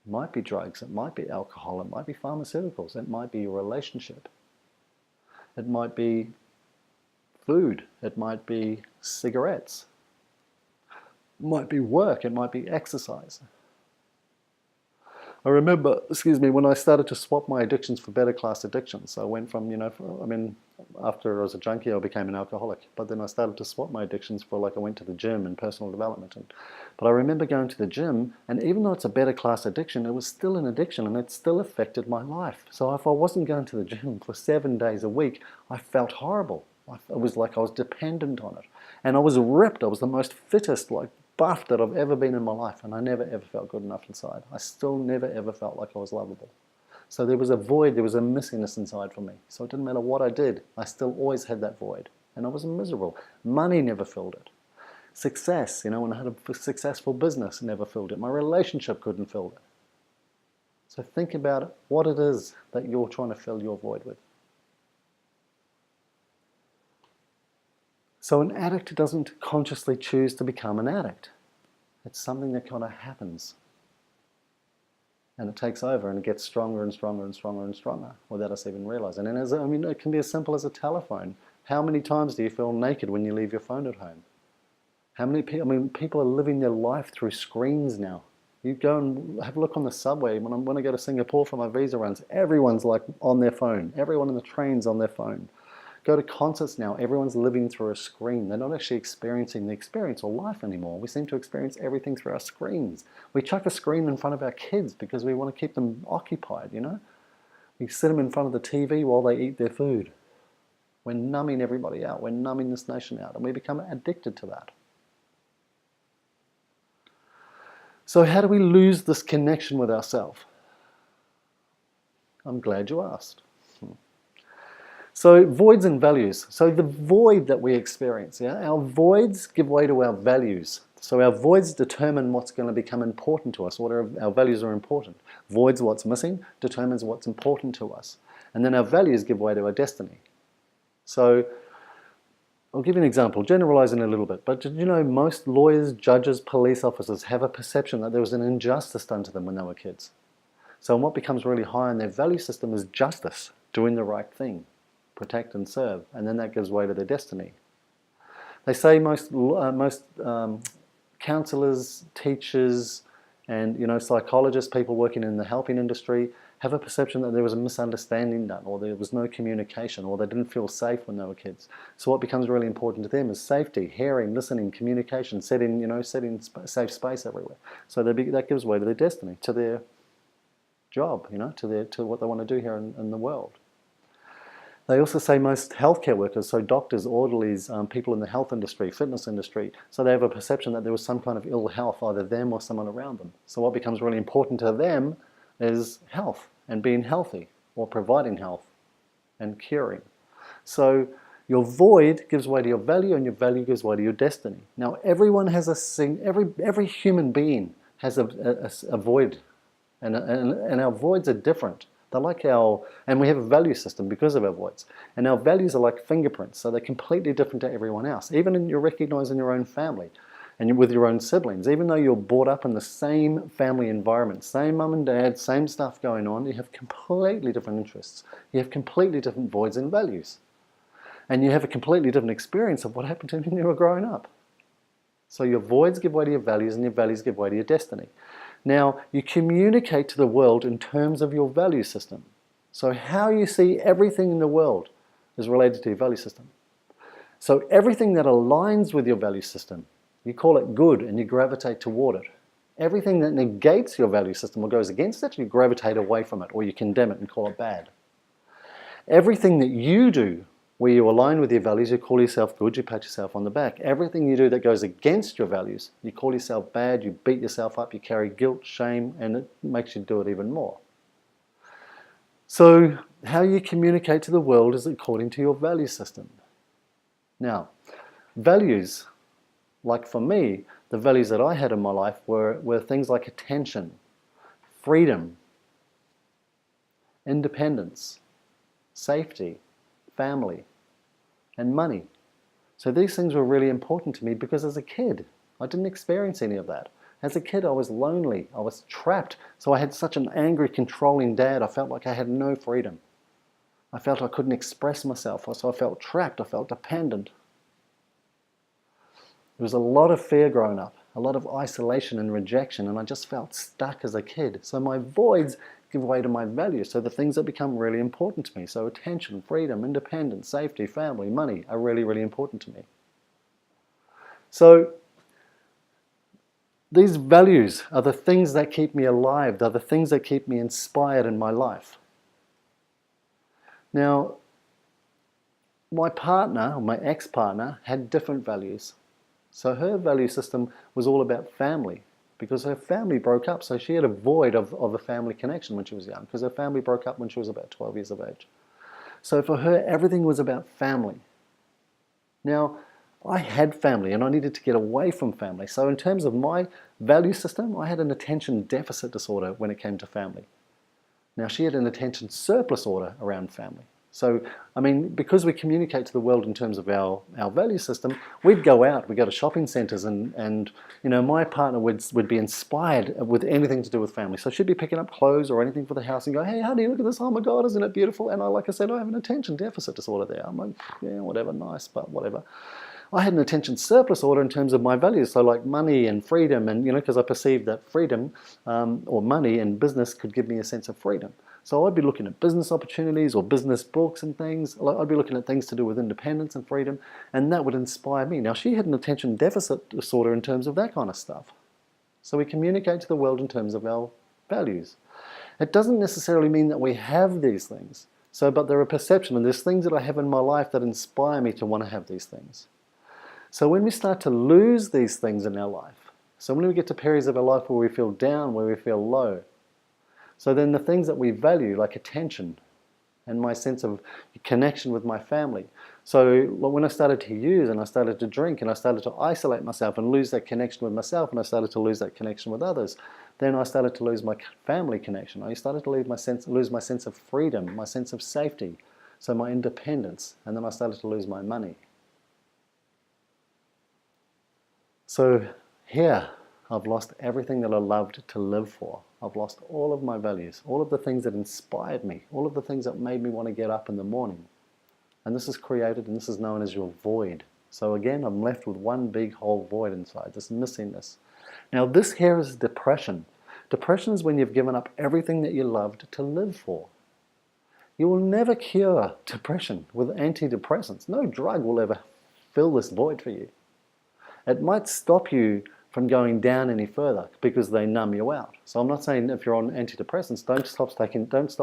It might be drugs, it might be alcohol, it might be pharmaceuticals, it might be your relationship. It might be food, it might be cigarettes. It might be work, it might be exercise. I remember, when I started to swap my addictions for better class addictions. So I went from, after I was a junkie, I became an alcoholic. But then I started to swap my addictions for, I went to the gym and personal development. But I remember going to the gym, and even though it's a better class addiction, it was still an addiction, and it still affected my life. So if I wasn't going to the gym for 7 days a week, I felt horrible. It was like I was dependent on it. And I was ripped. I was the most fittest, buff that I've ever been in my life, and I never ever felt good enough inside. I still never ever felt like I was lovable. So there was a void, there was a missingness inside for me. So it didn't matter what I did, I still always had that void, and I was miserable. Money never filled it. Success, when I had a successful business, never filled it. My relationship couldn't fill it. So think about what it is that you're trying to fill your void with. So an addict doesn't consciously choose to become an addict. It's something that kind of happens. And it takes over, and it gets stronger and stronger and stronger and stronger without us even realizing. And it can be as simple as a telephone. How many times do you feel naked when you leave your phone at home? How many people, people are living their life through screens now. You go and have a look on the subway. When I go to Singapore for my visa runs, everyone's on their phone. Everyone in the train's on their phone. Go to concerts now, everyone's living through a screen. They're not actually experiencing the experience or life anymore. We seem to experience everything through our screens. We chuck a screen in front of our kids because we want to keep them occupied, We sit them in front of the TV while they eat their food. We're numbing everybody out. We're numbing this nation out, and we become addicted to that. So how do we lose this connection with ourselves? I'm glad you asked. So voids and values. So the void that we experience, our voids give way to our values. So our voids determine what's going to become important to us, what our values are important. Voids, what's missing, determines what's important to us. And then our values give way to our destiny. So I'll give you an example, generalizing a little bit, but did you know most lawyers, judges, police officers have a perception that there was an injustice done to them when they were kids. So what becomes really high in their value system is justice, doing the right thing. Protect and serve, and then that gives way to their destiny. They say most counselors, teachers, and psychologists, people working in the helping industry, have a perception that there was a misunderstanding done, or there was no communication, or they didn't feel safe when they were kids. So what becomes really important to them is safety, hearing, listening, communication, setting safe space everywhere. So that gives way to their destiny, to their job, to what they want to do here in the world. They also say most healthcare workers, so doctors, orderlies, people in the health industry, fitness industry, so they have a perception that there was some kind of ill health, either them or someone around them. So what becomes really important to them is health and being healthy, or providing health and curing. So your void gives way to your value, and your value gives way to your destiny. Now everyone has every human being has a void, and our voids are different. They're like and we have a value system because of our voids. And our values are like fingerprints, so they're completely different to everyone else. Even you recognize in your own family and with your own siblings, even though you're brought up in the same family environment, same mum and dad, same stuff going on, you have completely different interests. You have completely different voids and values. And you have a completely different experience of what happened to you when you were growing up. So your voids give way to your values, and your values give way to your destiny. Now, you communicate to the world in terms of your value system. So how you see everything in the world is related to your value system. So everything that aligns with your value system, you call it good and you gravitate toward it. Everything that negates your value system or goes against it, you gravitate away from it or you condemn it and call it bad. Everything that you do where you align with your values, you call yourself good, you pat yourself on the back. Everything you do that goes against your values, you call yourself bad, you beat yourself up, you carry guilt, shame, and it makes you do it even more. So how you communicate to the world is according to your value system. Now, values, like for me, the values that I had in my life were things like attention, freedom, independence, safety, family, and money. So these things were really important to me because as a kid, I didn't experience any of that. As a kid, I was lonely, I was trapped. So I had such an angry, controlling dad, I felt like I had no freedom. I felt I couldn't express myself, so I felt trapped, I felt dependent. There was a lot of fear growing up, a lot of isolation and rejection, and I just felt stuck as a kid. So my voids give way to my values, so the things that become really important to me. So attention, freedom, independence, safety, family, money are really, really important to me. So these values are the things that keep me alive, they're the things that keep me inspired in my life. Now, my partner, or my ex-partner, had different values. So her value system was all about family because her family broke up. So she had a void of a family connection when she was young because her family broke up when she was about 12 years of age. So for her, everything was about family. Now, I had family and I needed to get away from family. So in terms of my value system, I had an attention deficit disorder when it came to family. Now, she had an attention surplus order around family. So, I mean, because we communicate to the world in terms of our value system, we'd go out, we'd go to shopping centres and you know, my partner would be inspired with anything to do with family. So she'd be picking up clothes or anything for the house and go, hey, honey, look at this, oh my God, isn't it beautiful? And like I said, I have an attention deficit disorder there. I'm like, yeah, whatever, nice, but whatever. I had an attention surplus order in terms of my values, so like money and freedom, and you know, because I perceived that freedom or money and business could give me a sense of freedom. So I'd be looking at business opportunities or business books and things. I'd be looking at things to do with independence and freedom, and that would inspire me. Now, she had an attention deficit disorder in terms of that kind of stuff. So we communicate to the world in terms of our values. It doesn't necessarily mean that we have these things. So, but they're a perception, and there's things that I have in my life that inspire me to want to have these things. So when we start to lose these things in our life, so when we get to periods of our life where we feel down, where we feel low, so then the things that we value, like attention and my sense of connection with my family. So when I started to use and I started to drink and I started to isolate myself and lose that connection with myself and I started to lose that connection with others, then I started to lose my family connection. I started to lose my sense of freedom, my sense of safety, so my independence, and then I started to lose my money. So here, I've lost everything that I loved to live for. I've lost all of my values, all of the things that inspired me, all of the things that made me want to get up in the morning. And this is created, and this is known as your void. So again, I'm left with one big whole void inside, this missingness. Now this here is depression. Depression is when you've given up everything that you loved to live for. You will never cure depression with antidepressants. No drug will ever fill this void for you. It might stop you from going down any further because they numb you out. So I'm not saying if you're on antidepressants, don't stop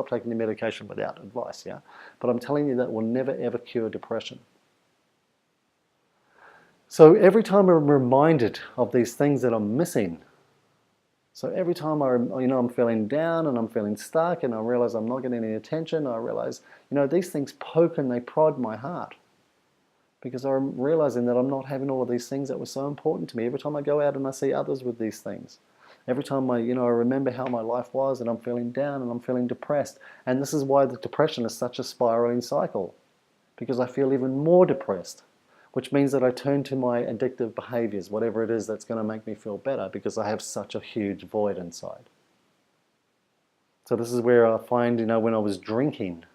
taking the medication without advice, yeah? But I'm telling you that will never ever cure depression. So every time I'm reminded of these things that I'm missing, so every time I'm feeling down and I'm feeling stuck and I realize I'm not getting any attention, I realize, these things poke and they prod my heart. Because I'm realizing that I'm not having all of these things that were so important to me. Every time I go out and I see others with these things. Every time I remember how my life was and I'm feeling down and I'm feeling depressed. And this is why the depression is such a spiraling cycle. Because I feel even more depressed. Which means that I turn to my addictive behaviors, whatever it is that's going to make me feel better, because I have such a huge void inside. So this is where I find, when I was drinking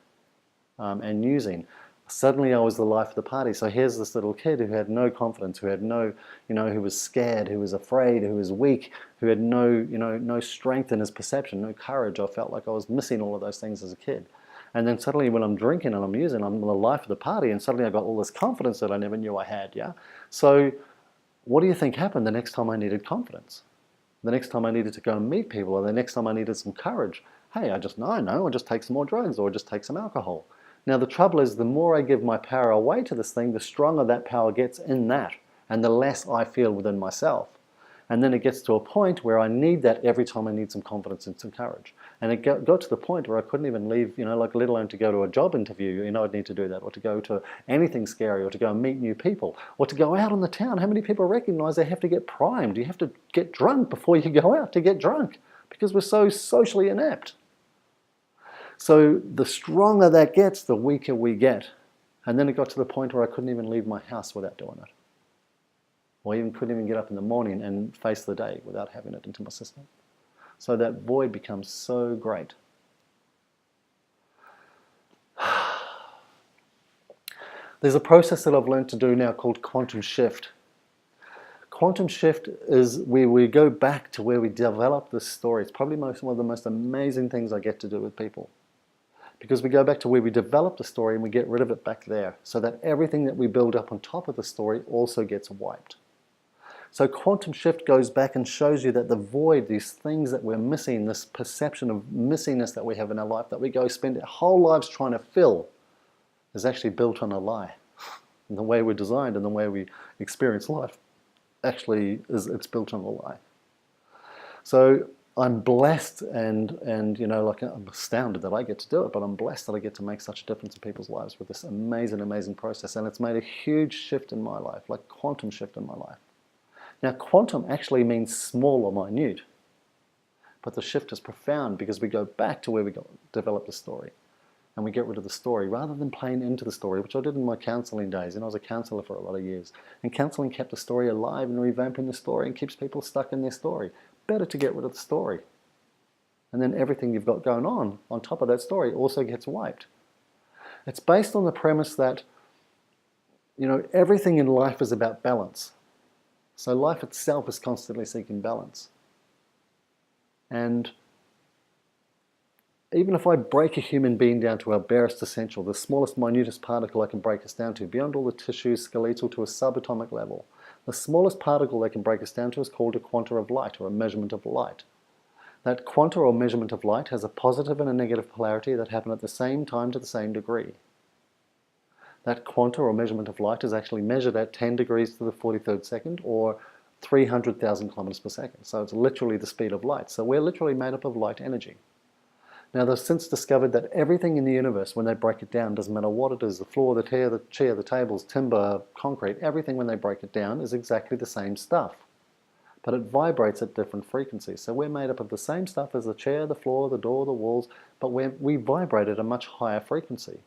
and using, Suddenly I was the life of the party. So here's this little kid who had no confidence, who had no, who was scared, who was afraid, who was weak, who had no strength in his perception, no courage. I felt like I was missing all of those things as a kid. And then suddenly when I'm drinking and I'm the life of the party, and suddenly I got all this confidence that I never knew I had, yeah? So what do you think happened the next time I needed confidence? The next time I needed to go and meet people, or the next time I needed some courage? Hey, I know, I'll just take some more drugs, or just take some alcohol. Now the trouble is, the more I give my power away to this thing, the stronger that power gets in that, and the less I feel within myself. And then it gets to a point where I need that every time I need some confidence and some courage. And it got to the point where I couldn't even leave, like let alone to go to a job interview, I'd need to do that, or to go to anything scary, or to go and meet new people, or to go out on the town. How many people recognize they have to get primed? You have to get drunk before you go out to get drunk, because we're so socially inept. So the stronger that gets, the weaker we get. And then it got to the point where I couldn't even leave my house without doing it. Or even couldn't even get up in the morning and face the day without having it into my system. So that void becomes so great. There's a process that I've learned to do now called quantum shift. Quantum shift is where we go back to where we develop this story. It's probably one of the most amazing things I get to do with people. Because we go back to where we develop the story and we get rid of it back there, so that everything that we build up on top of the story also gets wiped. So quantum shift goes back and shows you that the void, these things that we're missing, this perception of missingness that we have in our life, that we go spend our whole lives trying to fill, is actually built on a lie. And the way we're designed and the way we experience life actually it's built on a lie. So I'm blessed and I'm astounded that I get to do it, but I'm blessed that I get to make such a difference in people's lives with this amazing, amazing process. And it's made a huge shift in my life, like quantum shift in my life. Now, quantum actually means small or minute, but the shift is profound because we go back to where we develop the story, and we get rid of the story rather than playing into the story, which I did in my counseling days. I was a counselor for a lot of years, and counseling kept the story alive and revamping the story and keeps people stuck in their story. Better to get rid of the story, and then everything you've got going on top of that story also gets wiped. It's based on the premise that everything in life is about balance. So life itself is constantly seeking balance. And even if I break a human being down to our barest essential, the smallest, minutest particle I can break us down to, beyond all the tissues, skeletal, to a subatomic level, the smallest particle they can break us down to is called a quanta of light, or a measurement of light. That quanta or measurement of light has a positive and a negative polarity that happen at the same time to the same degree. That quanta or measurement of light is actually measured at 10 degrees to the 43rd second, or 300,000 kilometers per second. So it's literally the speed of light. So we're literally made up of light energy. Now they've since discovered that everything in the universe, when they break it down, doesn't matter what it is, the floor, the chair, the tables, timber, concrete, everything when they break it down is exactly the same stuff. But it vibrates at different frequencies. So we're made up of the same stuff as the chair, the floor, the door, the walls, but we vibrate at a much higher frequency.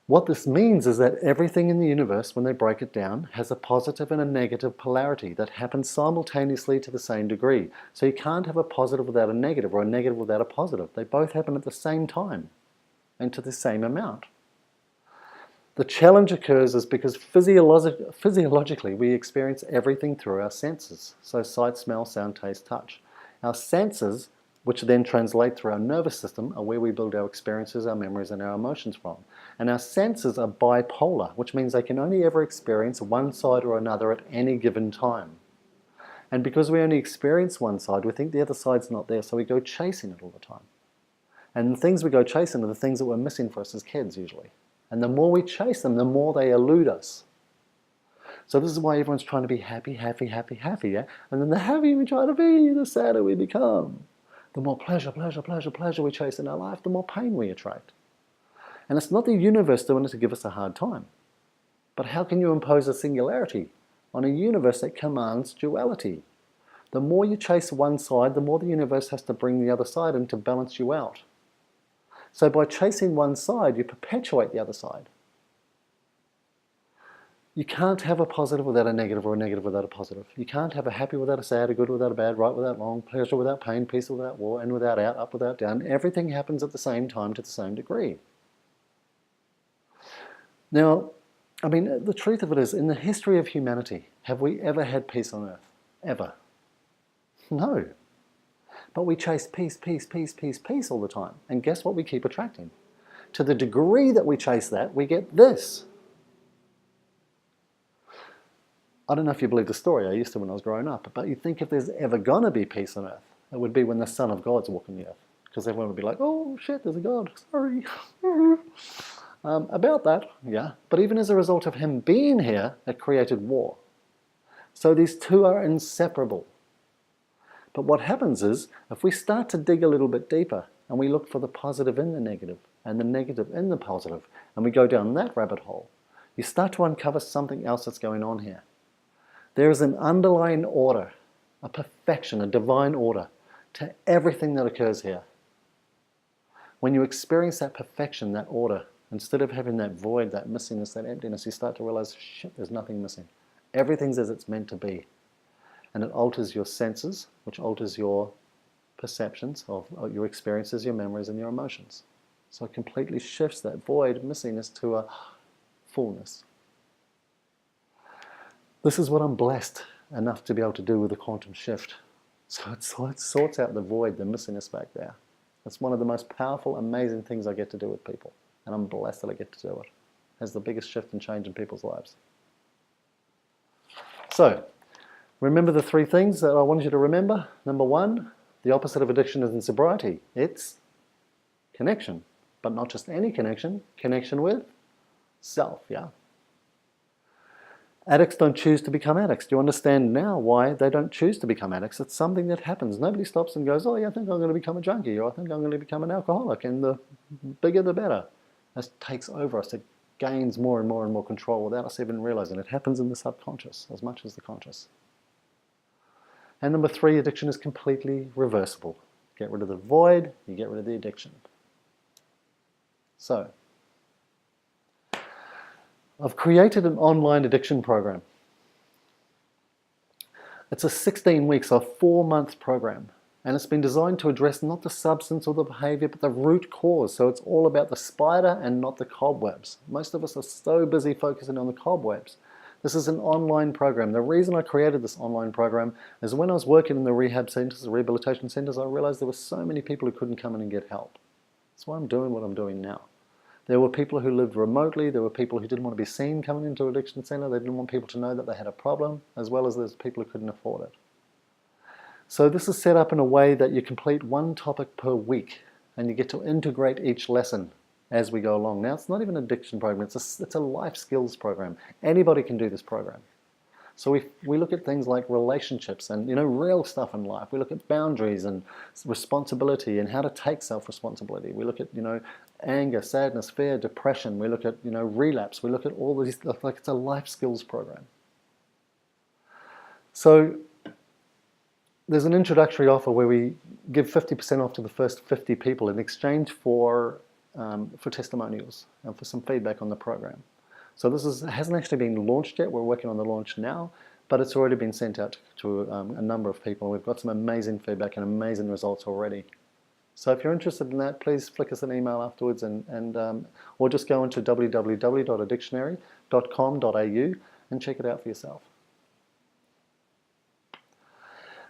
What this means is that everything in the universe, when they break it down, has a positive and a negative polarity that happens simultaneously to the same degree. So you can't have a positive without a negative, or a negative without a positive. They both happen at the same time and to the same amount. The challenge occurs is because physiologically we experience everything through our senses. So sight, smell, sound, taste, touch. Our senses, which then translate through our nervous system, are where we build our experiences, our memories, and our emotions from. And our senses are bipolar, which means they can only ever experience one side or another at any given time. And because we only experience one side, we think the other side's not there, so we go chasing it all the time. And the things we go chasing are the things that were missing for us as kids, usually. And the more we chase them, the more they elude us. So this is why everyone's trying to be happy, happy, happy, happy, yeah? And then the happier we try to be, the sadder we become. The more pleasure, pleasure, pleasure, pleasure we chase in our life, the more pain we attract. And it's not the universe doing it to give us a hard time. But how can you impose a singularity on a universe that commands duality? The more you chase one side, the more the universe has to bring the other side in to balance you out. So by chasing one side, you perpetuate the other side. You can't have a positive without a negative, or a negative without a positive. You can't have a happy without a sad, a good without a bad, right without wrong, pleasure without pain, peace without war, in without out, up without down. Everything happens at the same time to the same degree. Now, I mean, the truth of it is, in the history of humanity, have we ever had peace on earth? Ever? No. But we chase peace, peace, peace, peace, peace all the time. And guess what we keep attracting? To the degree that we chase that, we get this. I don't know if you believe the story, I used to when I was growing up, but you think if there's ever going to be peace on earth, it would be when the Son of God's walking the earth. Because everyone would be like, oh shit, there's a God, sorry. About that, yeah. But even as a result of him being here, it created war. So these two are inseparable. But what happens is, if we start to dig a little bit deeper, and we look for the positive in the negative, and the negative in the positive, and we go down that rabbit hole, you start to uncover something else that's going on here. There is an underlying order, a perfection, a divine order to everything that occurs here. When you experience that perfection, that order, instead of having that void, that missingness, that emptiness, you start to realize, shit, there's nothing missing. Everything's as it's meant to be. And it alters your senses, which alters your perceptions of your experiences, your memories, and your emotions. So it completely shifts that void, missingness, to a fullness. This is what I'm blessed enough to be able to do with the quantum shift. So it sorts out the void, the missingness back there. It's one of the most powerful, amazing things I get to do with people. And I'm blessed that I get to do it. It has the biggest shift and change in people's lives. So, remember the three things that I wanted you to remember. Number one, the opposite of addiction is in sobriety. It's connection. But not just any connection. Connection with self, yeah? Addicts don't choose to become addicts. Do you understand now why they don't choose to become addicts? It's something that happens. Nobody stops and goes, oh yeah, I think I'm going to become a junkie, or I think I'm going to become an alcoholic, and the bigger the better. It takes over us. It gains more and more and more control without us even realizing. It happens in the subconscious as much as the conscious. And number three, addiction is completely reversible. Get rid of the void, you get rid of the addiction. So, I've created an online addiction program. It's a 16 weeks, a 4-month program. And it's been designed to address not the substance or the behavior, but the root cause. So it's all about the spider and not the cobwebs. Most of us are so busy focusing on the cobwebs. This is an online program. The reason I created this online program is when I was working in the rehab centers, the rehabilitation centers, I realized there were so many people who couldn't come in and get help. That's why I'm doing what I'm doing now. There were people who lived remotely. There were people who didn't want to be seen coming into an addiction center. They didn't want people to know that they had a problem, as well as there's people who couldn't afford it. So this is set up in a way that you complete one topic per week, and you get to integrate each lesson as we go along. Now, it's not even an addiction program. It's a life skills program. Anybody can do this program. So we look at things like relationships and, real stuff in life. We look at boundaries and responsibility and how to take self-responsibility. We look at, anger, sadness, fear, depression. We look at, relapse. We look at all these, like it's a life skills program. So there's an introductory offer where we give 50% off to the first 50 people in exchange for testimonials and for some feedback on the program. So this hasn't actually been launched yet. We're working on the launch now, but it's already been sent out to a number of people. We've got some amazing feedback and amazing results already. So if you're interested in that, please flick us an email afterwards or just go into www.addictionary.com.au and check it out for yourself.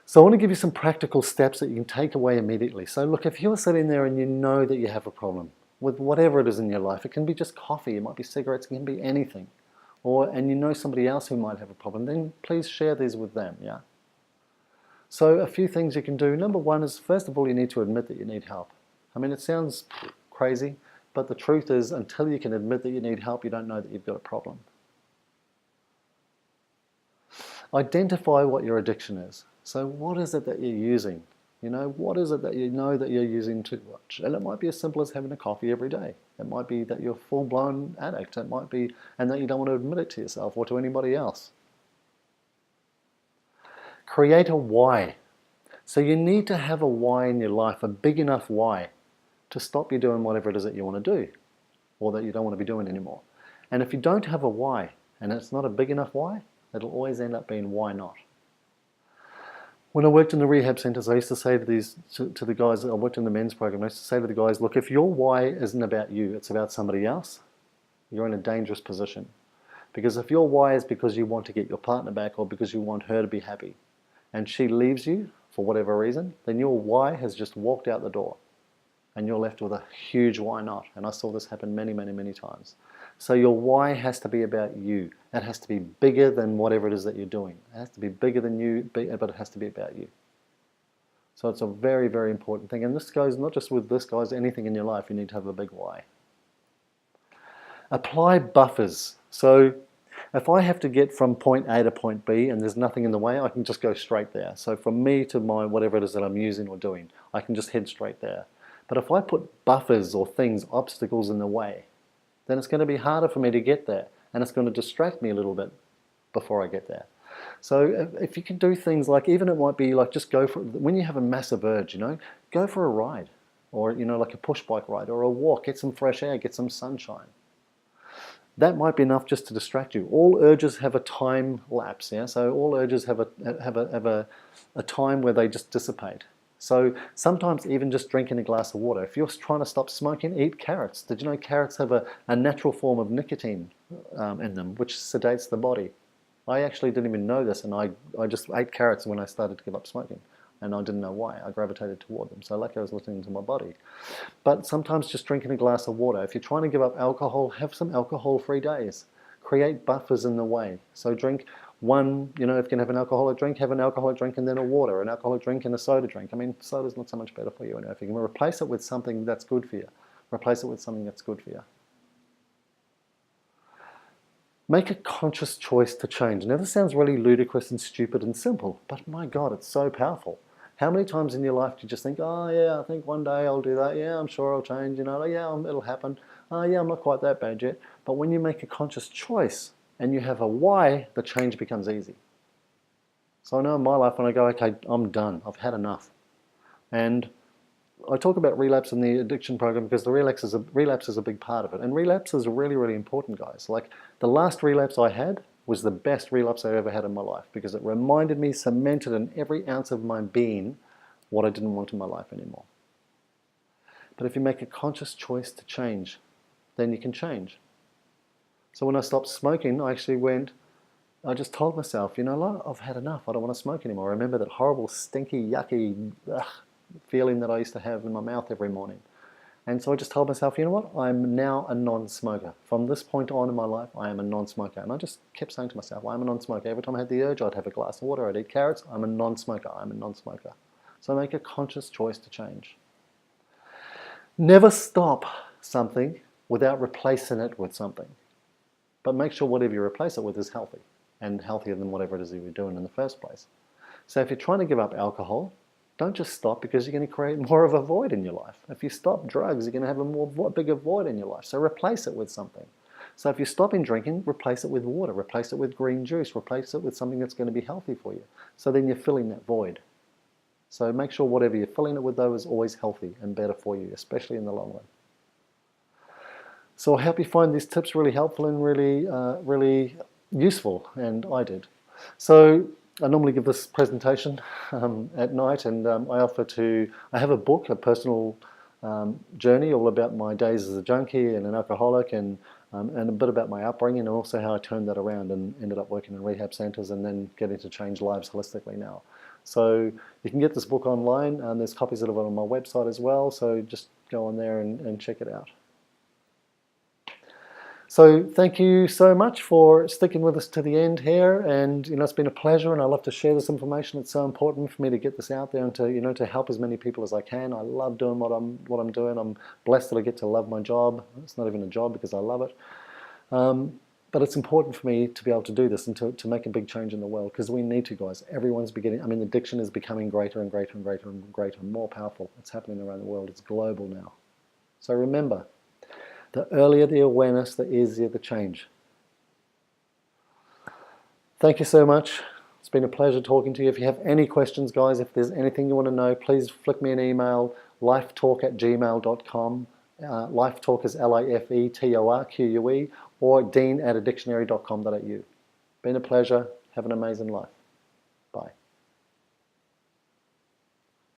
So I want to give you some practical steps that you can take away immediately. So look, if you're sitting there and you know that you have a problem with whatever it is in your life, it can be just coffee, it might be cigarettes, it can be anything, and you know somebody else who might have a problem, then please share these with them, yeah? So a few things you can do. Number one is, first of all, you need to admit that you need help. I mean, it sounds crazy, but the truth is, until you can admit that you need help, you don't know that you've got a problem. Identify what your addiction is. So what is it that you're using? What is it that you know that you're using too much? And it might be as simple as having a coffee every day. It might be that you're a full-blown addict. It might be, and that you don't want to admit it to yourself or to anybody else. Create a why. So you need to have a why in your life, a big enough why, to stop you doing whatever it is that you want to do or that you don't want to be doing anymore. And if you don't have a why, and it's not a big enough why, it'll always end up being why not. When I worked in the rehab centers, I used to say to the guys, I worked in the men's program, I used to say to the guys, look, if your why isn't about you, it's about somebody else, you're in a dangerous position. Because if your why is because you want to get your partner back or because you want her to be happy, and she leaves you for whatever reason, then your why has just walked out the door. And you're left with a huge why not. And I saw this happen many, many, many times. So your why has to be about you. It has to be bigger than whatever it is that you're doing. It has to be bigger than you, but it has to be about you. So it's a very, very important thing. And this goes not just with this, guys, anything in your life, you need to have a big why. Apply buffers. So if I have to get from point A to point B and there's nothing in the way, I can just go straight there. So from me to my whatever it is that I'm using or doing, I can just head straight there. But if I put buffers or things, obstacles in the way, then it's going to be harder for me to get there. And it's going to distract me a little bit before I get there. So if you can do things like, even it might be like just go for, when you have a massive urge, you know, go for a ride. Or, you know, like a push bike ride or a walk, get some fresh air, get some sunshine. That might be enough just to distract you. All urges have a time lapse, yeah? So all urges have a time where they just dissipate. So sometimes even just drinking a glass of water. If you're trying to stop smoking, eat carrots. Did you know carrots have a natural form of nicotine in them, which sedates the body? I actually didn't even know this, and I just ate carrots when I started to give up smoking. And I didn't know why. I gravitated toward them. So luckily I was listening to my body. But sometimes just drinking a glass of water. If you're trying to give up alcohol, have some alcohol-free days. Create buffers in the way. So drink one, you know, if you can have an alcoholic drink and then a water, an alcoholic drink and a soda drink. I mean, soda's not so much better for you. You know, if you can replace it with something that's good for you, replace it with something that's good for you. Make a conscious choice to change. Now this sounds really ludicrous and stupid and simple, but my God, it's so powerful. How many times in your life do you just think, oh yeah, I think one day I'll do that, yeah, I'm sure I'll change, you know, yeah, it'll happen, oh yeah, I'm not quite that bad yet. But when you make a conscious choice and you have a why, the change becomes easy. So I know in my life when I go, okay, I'm done, I've had enough. And I talk about relapse in the addiction program because the relapse is a big part of it. And relapse is really, really important, guys. Like the last relapse I had was the best relapse I ever had in my life because it reminded me, cemented in every ounce of my being, what I didn't want in my life anymore. But if you make a conscious choice to change, then you can change. So when I stopped smoking, I just told myself, you know what, I've had enough. I don't want to smoke anymore. I remember that horrible, stinky, yucky feeling that I used to have in my mouth every morning. And so I just told myself, you know what, I'm now a non-smoker. From this point on in my life, I am a non-smoker. And I just kept saying to myself, I'm a non-smoker. Every time I had the urge, I'd have a glass of water, I'd eat carrots. I'm a non-smoker, I'm a non-smoker. So make a conscious choice to change. Never stop something without replacing it with something. But make sure whatever you replace it with is healthy and healthier than whatever it is that you were doing in the first place. So if you're trying to give up alcohol, don't just stop because you're going to create more of a void in your life. If you stop drugs, you're going to have a bigger void in your life. So replace it with something. So if you're stopping drinking, replace it with water, replace it with green juice, replace it with something that's going to be healthy for you. So then you're filling that void. So make sure whatever you're filling it with, though, is always healthy and better for you, especially in the long run. So I hope you find these tips really helpful and really useful, and I did. So I normally give this presentation at night, and I have a book, a personal journey all about my days as a junkie and an alcoholic, and a bit about my upbringing and also how I turned that around and ended up working in rehab centers and then getting to change lives holistically now. So you can get this book online, and there's copies of it on my website as well, so just go on there and check it out. So thank you so much for sticking with us to the end here, and it's been a pleasure, and I love to share this information. It's so important for me to get this out there and to to help as many people as I can. I love doing what I'm doing. I'm blessed that I get to love my job. It's not even a job because I love it. But it's important for me to be able to do this and to make a big change in the world, because we need to, guys. Everyone's beginning. I mean, addiction is becoming greater and greater and greater and greater and more powerful. It's happening around the world. It's global now. So remember, the earlier the awareness, the easier the change. Thank you so much. It's been a pleasure talking to you. If you have any questions, guys, if there's anything you want to know, please flick me an email, lifetalk@gmail.com. Lifetalk is LIFETORQUE, or dean@addictionary.com.au. Been a pleasure. Have an amazing life. Bye.